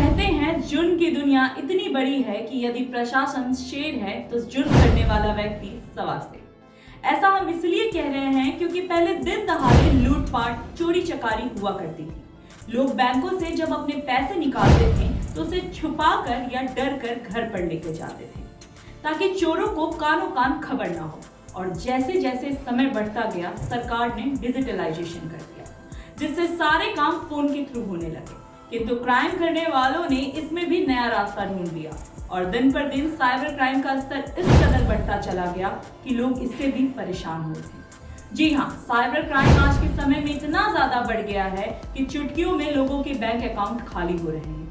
कहते हैं जुर्म की दुनिया इतनी बड़ी है कि यदि प्रशासन शेर है तो जुर्म करने वाला व्यक्ति सवा शेर। ऐसा हम इसलिए कह रहे हैं क्योंकि पहले दिन दहाड़े लूटपाट चोरी चकारी हुआ करती थी। लोग बैंकों से जब अपने पैसे निकालते थे तो उसे छुपा कर या डर कर घर पर लेकर जाते थे ताकि चोरों को कानों कान खबर ना हो। और जैसे जैसे समय बढ़ता गया सरकार ने डिजिटलाइजेशन कर दिया जिससे सारे काम फोन के थ्रू होने लगे, किंतु क्राइम करने वालों ने इसमें भी नया रास्ता ढूंढ लिया और दिन पर दिन साइबर क्राइम का स्तर इस कदर बढ़ता चला गया कि लोग इससे भी परेशान हो गए। जी हाँ, साइबर क्राइम आज के समय में इतना ज्यादा बढ़ गया है कि चुटकियों में लोगों के बैंक अकाउंट खाली हो रहे हैं।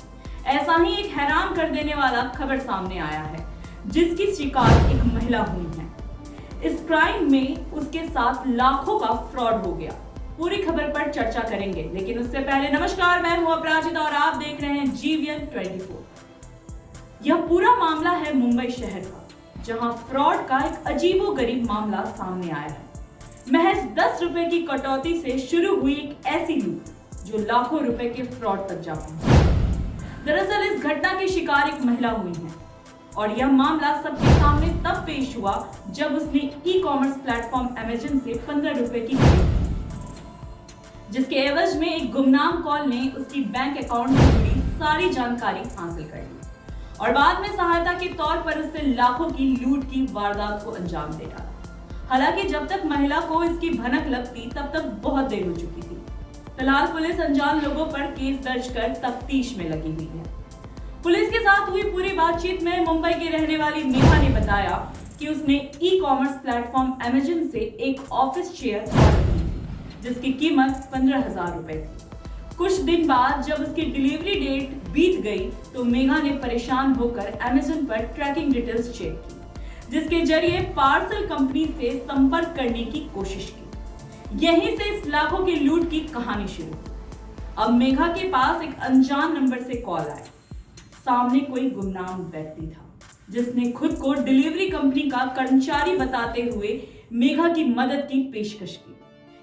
ऐसा ही एक हैरान कर देने वाला खबर सामने आया है जिसकी शिकार एक महिला हुई है। इस क्राइम में उसके साथ लाखों का फ्रॉड हो गया। पूरी खबर पर चर्चा करेंगे, लेकिन उससे पहले नमस्कार, मैं हूं अपराजिता और आप देख रहे हैं GVN 24। यह पूरा मामला है मुंबई शहर का, जहां फ्रॉड का एक अजीबोगरीब मामला सामने आया है। महज 10 रुपए की कटौती से शुरू हुई एक ऐसी लूट जो लाखों रुपए के फ्रॉड तक जा पहुंची। दरअसल इस घटना की शिकार एक महिला हुई है और यह मामला सबके सामने तब पेश हुआ जब उसने ई-कॉमर्स प्लेटफॉर्म अमेज़न से 15 रुपए की खरीद की, जिसके एवज में एक गुमनाम कॉल ने उसकी बैंक अकाउंट से जुड़ी सारी जानकारी हासिल कर ली और बाद में सहायता के तौर पर उससे लाखों की लूट की वारदात को अंजाम दे डाला। हालांकि जब तक महिला को इसकी भनक लगती तब तक बहुत देर हो चुकी थी। फिलहाल पुलिस अनजान लोगों पर केस दर्ज कर तफ्तीश में लगी हुई है। पुलिस के साथ हुई पूरी बातचीत में मुंबई की रहने वाली मेघा ने बताया कि उसने ई-कॉमर्स प्लेटफॉर्म अमेज़न से एक ऑफिस चेयर ऑर्डर की जिसकी कीमत 15,000 रुपए थी। कुछ दिन बाद जब उसकी डिलीवरी डेट बीत गई तो मेघा ने परेशान होकर अमेज़न पर ट्रैकिंग डिटेल्स चेक की, जिसके जरिए पार्सल कंपनी से संपर्क करने की कोशिश की। यहीं से इस लाखों की लूट की कहानी शुरू हुई। अब मेघा के पास एक अनजान नंबर से कॉल आया। सामने कोई गुमनाम व्यक्ति था जिसने खुद को डिलीवरी कंपनी का कर्मचारी बताते हुए मेघा की मदद की पेशकश की।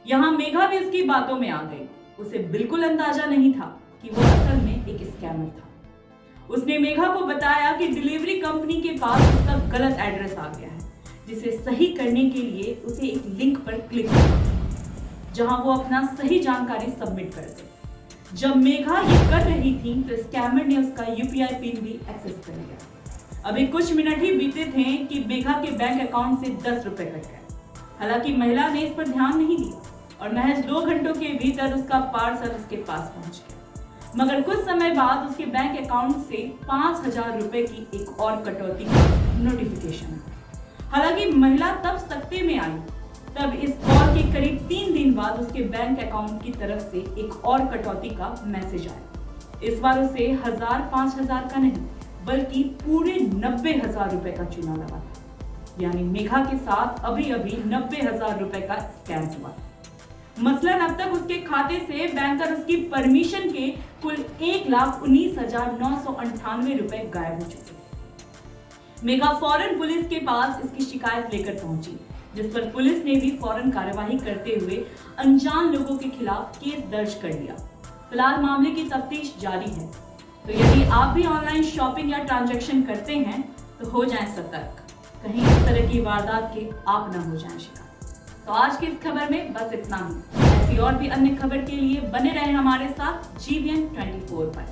यहाँ मेघा भी उसकी बातों में आ गई। उसे बिल्कुल अंदाजा नहीं था कि वो असल में एक स्कैमर था। उसने मेघा को बताया कि डिलीवरी कंपनी के पास उसका गलत एड्रेस आ गया है, जिसे सही करने के लिए उसे एक लिंक पर क्लिक करना, जहां वो अपना सही जानकारी सबमिट कर दे। जब मेघा ये कर रही थी तो स्कैमर ने उसका UPI पिन भी एक्सेस कर लिया। अभी कुछ मिनट ही बीते थे कि मेघा के बैंक अकाउंट से 10 रुपए कट गए। हालांकि महिला ने इस पर ध्यान नहीं दिया और महज 2 घंटों के भीतर उसका पार्सल उसके पास पहुंच गया। मगर कुछ समय बाद उसके बैंक अकाउंट से 5,000 रुपए की एक और कटौती का नोटिफिकेशन आया। हालांकि महिला तब सकते में आई तब इस कॉल के करीब 3 दिन बाद उसके बैंक अकाउंट की तरफ से एक और कटौती का मैसेज आया। इस बार उसे 1,000-5,000 का नहीं बल्कि पूरे 90,000 रुपए का चूना लगा था। यानी मेघा के साथ अभी अभी 90,000 रुपए का स्कैम हुआ। मसलन अब तक उसके खाते से बैंकर उसकी परमिशन के कुल 1,19,998 रुपए गायब हो चुके। मेघा फौरन पुलिस के पास इसकी शिकायत लेकर पहुंची, जिस पर पुलिस ने भी फौरन कार्यवाही करते हुए अनजान लोगों के खिलाफ केस दर्ज कर लिया। फिलहाल मामले की तफ्तीश जारी है। तो यदि आप भी ऑनलाइन शॉपिंग या ट्रांजैक्शन करते हैं तो हो जाएं सतर्क, कहीं इस तरह की वारदात के आप न हो जाएं शिकार। तो आज की इस खबर में बस इतना ही। ऐसी और भी अन्य खबर के लिए बने रहें हमारे साथ GVN 24 पर।